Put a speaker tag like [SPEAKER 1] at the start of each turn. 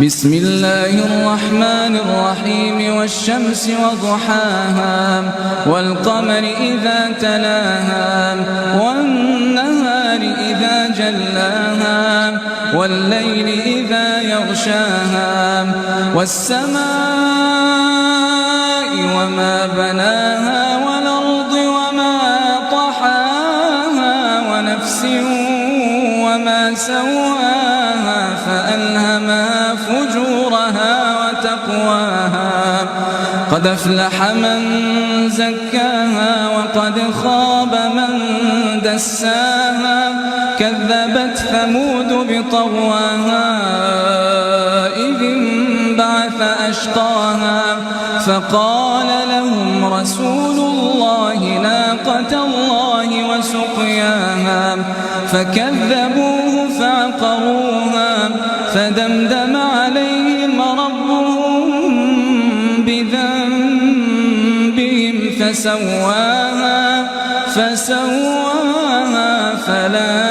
[SPEAKER 1] بسم الله الرحمن الرحيم والشمس وضحاها والقمر إذا تلاها والنهار إذا جلاها والليل إذا يغشاها والسماء وما بناها والأرض وما طحاها ونفس وما سواها فألهمها فجورها وتقواها قد أفلح من زكاها وقد خاب من دساها كذبت ثمود بطغواها إذ انبعث أشقاها فقال لهم رسول الله ناقة الله وسقياها فكذبوه فعقروها فدمدم عليهم ربهم بذنبهم فسواها فلا